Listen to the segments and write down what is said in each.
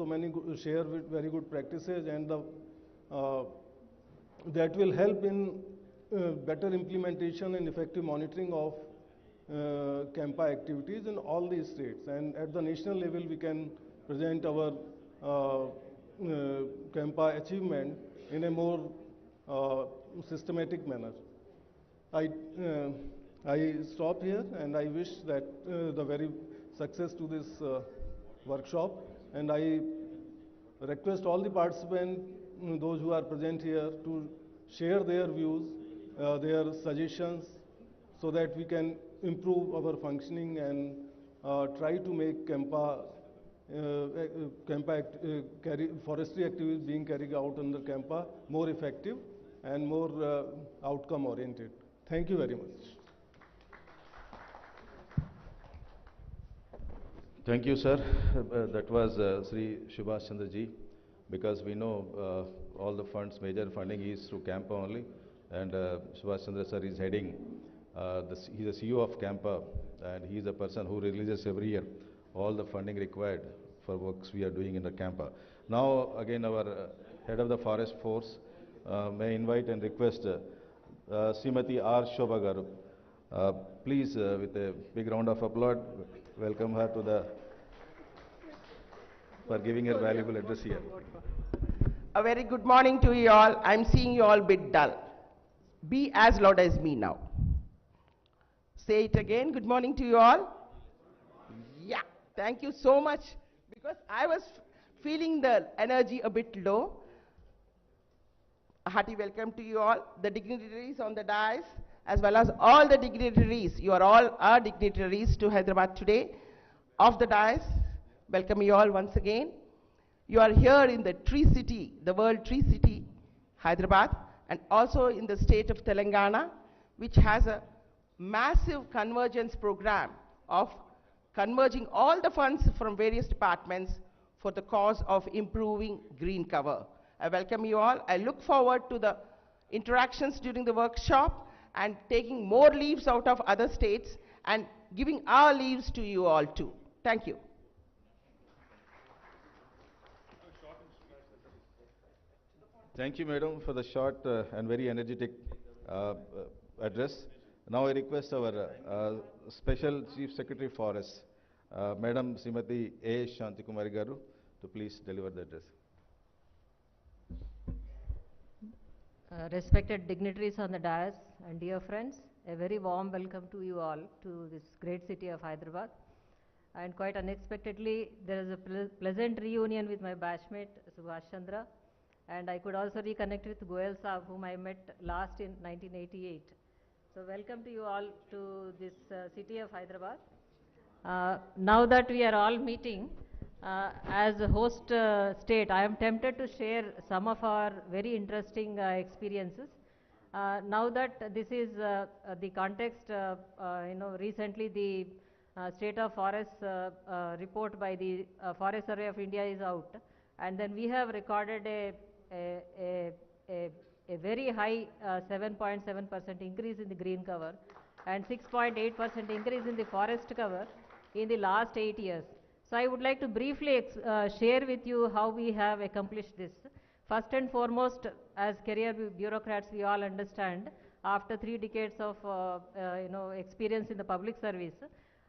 so many share very good practices, and that will help in better implementation and effective monitoring of Campa activities in all these states. And at the national level, we can present our Campa achievement in a more systematic manner. I stop here, and I wish that the very success to this workshop, and I request all the participants, those who are present here, to share their views, their suggestions, so that we can improve our functioning and try to make forestry activities being carried out under Campa more effective and more outcome oriented. Thank you very much. Thank you, sir. That was Sri Subhash Chandra ji, because we know all the funds, major funding is through Campa only, and Subhash Chandra sir is heading. He's the CEO of Campa, and he's a person who releases every year all the funding required for works we are doing in the Campa. Now, again, our head of the forest force may invite and request Srimati R. Shobha Garu. Please, with a big round of applause, welcome her to the, for giving her valuable address here. A very good morning to you all. I'm seeing you all a bit dull. Be as loud as me now. Say it again. Good morning to you all. Yeah, thank you so much, because I was feeling the energy a bit low. A hearty welcome to you all, the dignitaries on the dais, as well as all the dignitaries. You are all our dignitaries to Hyderabad today. Of the dais, welcome you all once again. You are here in the tree city, the world tree city, Hyderabad, and also in the state of Telangana, which has a massive convergence program of converging all the funds from various departments for the cause of improving green cover. I welcome you all. I look forward to the interactions during the workshop and taking more leaves out of other states and giving our leaves to you all too. Thank you. Thank you, madam, for the short and very energetic address. Now I request our Special Chief Secretary Forest, Madam Srimati A. Shantikumari Garu, to please deliver the address. Respected dignitaries on the dais and dear friends, a very warm welcome to you all to this great city of Hyderabad. And quite unexpectedly, there is a pleasant reunion with my batchmate Subhash Chandra, and I could also reconnect with Goyal Saab, whom I met last in 1988. So welcome to you all to this city of Hyderabad. Now that we are all meeting, as a host state, I am tempted to share some of our very interesting experiences. Now that this is the context, recently the State of Forests report by the Forest Survey of India is out, and then we have recorded a very high 7.7% increase in the green cover and 6.8% increase in the forest cover in the last 8 years. So I would like to briefly share with you how we have accomplished this. First and foremost, as career bureaucrats, we all understand, after 3 decades of experience in the public service,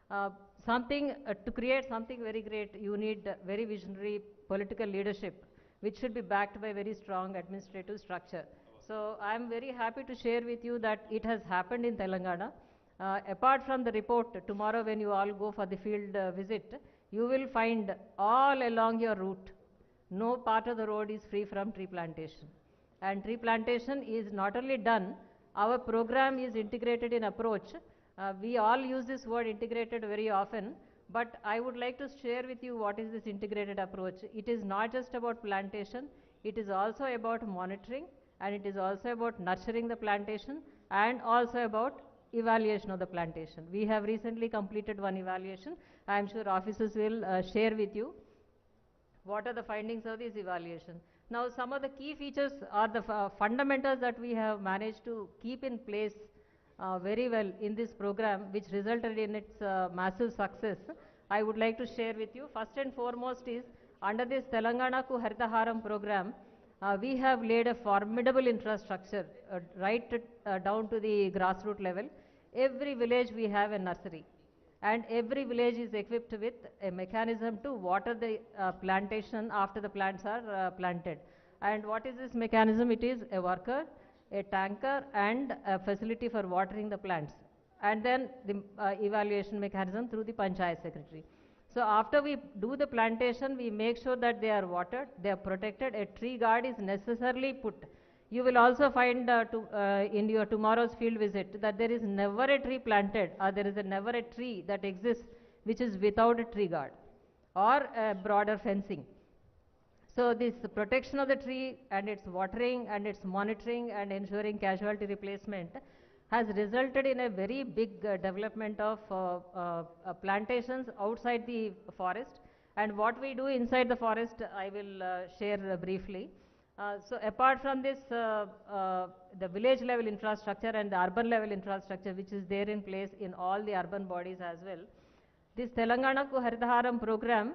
to create something very great, you need very visionary political leadership, which should be backed by very strong administrative structure. So I am very happy to share with you that it has happened in Telangana. Apart from the report, tomorrow when you all go for the field visit, you will find all along your route, no part of the road is free from tree plantation. And tree plantation is not only done, our program is integrated in approach. We all use this word integrated very often, but I would like to share with you what is this integrated approach. It is not just about plantation, it is also about monitoring, and it is also about nurturing the plantation, and also about evaluation of the plantation. We have recently completed one evaluation. I am sure officers will share with you what are the findings of this evaluation. Now, some of the key features are the fundamentals that we have managed to keep in place very well in this program, which resulted in its massive success. I would like to share with you. First and foremost is Under this Telangana Ku Haritaharam program, we have laid a formidable infrastructure down to the grassroots level. Every village we have a nursery, and every village is equipped with a mechanism to water the plantation after the plants are planted. And what is this mechanism? It is a worker, a tanker, and a facility for watering the plants, and then the evaluation mechanism through the panchayat secretary. So after we do the plantation, we make sure that they are watered, they are protected. A tree guard is necessarily put. You will also find in your tomorrow's field visit that there is never a tree planted, or there is never a tree that exists which is without a tree guard or a broader fencing. So this protection of the tree and its watering and its monitoring and ensuring casualty replacement has resulted in a very big development of plantations outside the forest. And what we do inside the forest, I will share briefly. So apart from this, the village level infrastructure and the urban level infrastructure which is there in place in all the urban bodies as well, this Telangana Ku Haritaharam program,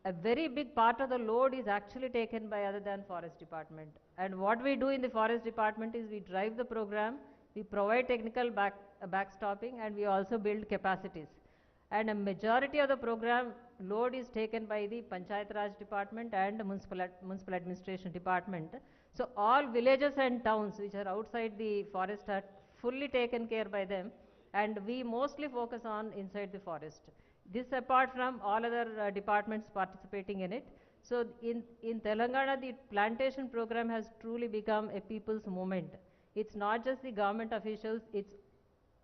a very big part of the load is actually taken by other than forest department. And what we do in the forest department is we drive the program, we provide technical backstopping, and we also build capacities. And a majority of the program load is taken by the Panchayat Raj department and municipal administration department. So all villages and towns which are outside the forest are fully taken care by them, and we mostly focus on inside the forest. This apart from all other departments participating in it. So in Telangana, the plantation program has truly become a people's movement. It's not just the government officials, it's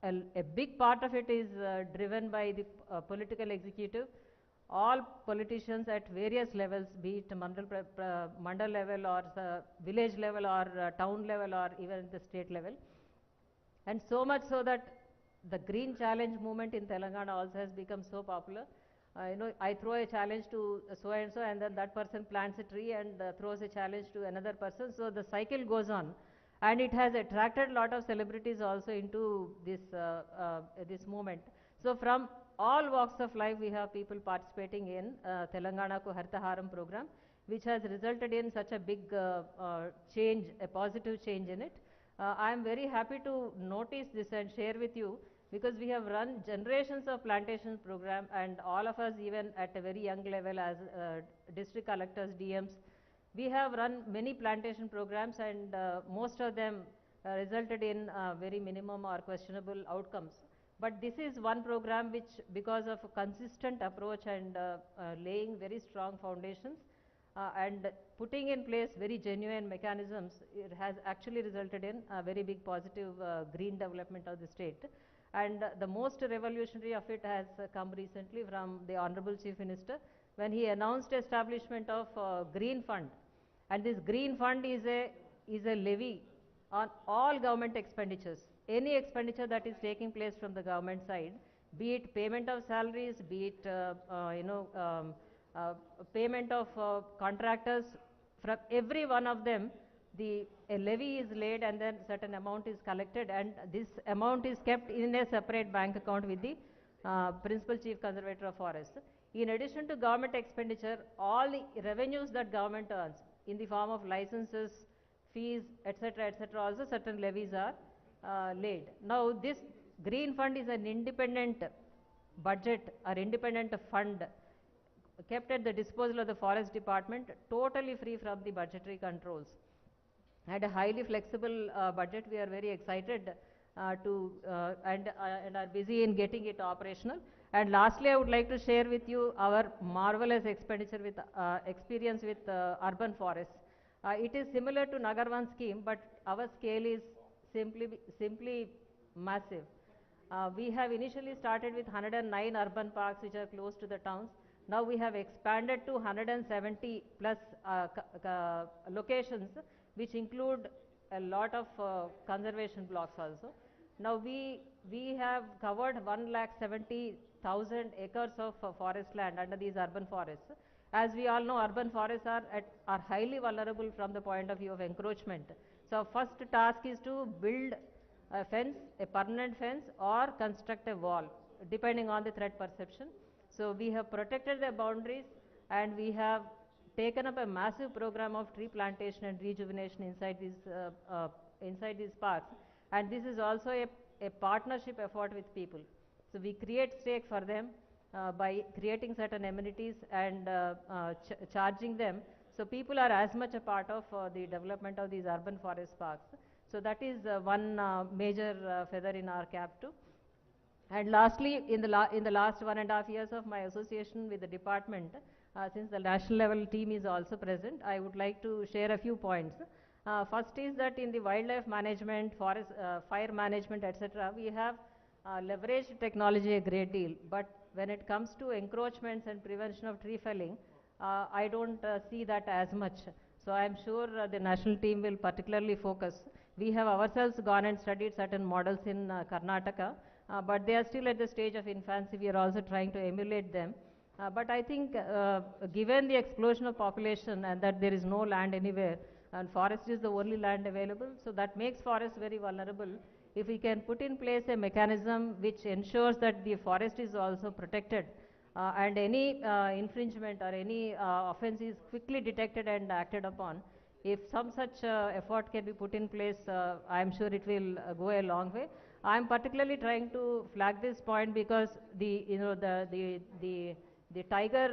a big part of it is driven by the political executive. All politicians at various levels, be it mandal level or village level or town level or even the state level. And so much so that the green challenge movement in Telangana also has become so popular. I throw a challenge to so and so, and then that person plants a tree and throws a challenge to another person. So the cycle goes on, and it has attracted a lot of celebrities also into this movement. So from all walks of life, we have people participating in Telangana Ku Haritaharam program, which has resulted in such a big change, a positive change in it. I am very happy to notice this and share with you, because we have run generations of plantation program, and all of us, even at a very young level as district collectors, DMs, we have run many plantation programs, and most of them resulted in very minimum or questionable outcomes. But this is one program which, because of a consistent approach and laying very strong foundations and putting in place very genuine mechanisms, it has actually resulted in a very big positive green development of the state. And the most revolutionary of it has come recently from the Honorable Chief Minister, when he announced establishment of Green Fund. And this Green Fund is a levy on all government expenditures. Any expenditure that is taking place from the government side, be it payment of salaries, be it payment of contractors, from every one of them, a levy is laid, and then certain amount is collected, and this amount is kept in a separate bank account with the Principal Chief Conservator of Forest. In addition to government expenditure, all the revenues that government earns in the form of licenses, fees, etc., also certain levies are laid. Now this Green Fund is an independent budget or independent fund kept at the disposal of the Forest Department, totally free from the budgetary controls. And a highly flexible budget. We are very excited and are busy in getting it operational. And lastly, I would like to share with you our marvelous experience with urban forests. It is similar to Nagarvan scheme, but our scale is simply massive. We have initially started with 109 urban parks which are close to the towns. Now we have expanded to 170 plus locations, which include a lot of conservation blocks also. Now we have covered 1,70,000 acres of forest land under these urban forests. As we all know, urban forests are highly vulnerable from the point of view of encroachment. So first task is to build a fence, a permanent fence, or construct a wall, depending on the threat perception. So we have protected the boundaries, and we have taken up a massive program of tree plantation and rejuvenation inside these parks, and this is also a partnership effort with people. So we create stake for them by creating certain amenities and charging them. So people are as much a part of the development of these urban forest parks. So that is one major feather in our cap too. And lastly, in the last 1.5 years of my association with the department, since the national level team is also present, I would like to share a few points. First is that in the wildlife management, forest, fire management, etc., we have leveraged technology a great deal. But when it comes to encroachments and prevention of tree felling, I don't see that as much. So I am sure the national team will particularly focus. We have ourselves gone and studied certain models in Karnataka, but they are still at the stage of infancy. We are also trying to emulate them. But I think given the explosion of population and that there is no land anywhere, and forest is the only land available, so that makes forest very vulnerable. If we can put in place a mechanism which ensures that the forest is also protected, and any infringement or any offense is quickly detected and acted upon, if some such effort can be put in place, I am sure it will go a long way. I am particularly trying to flag this point because the tiger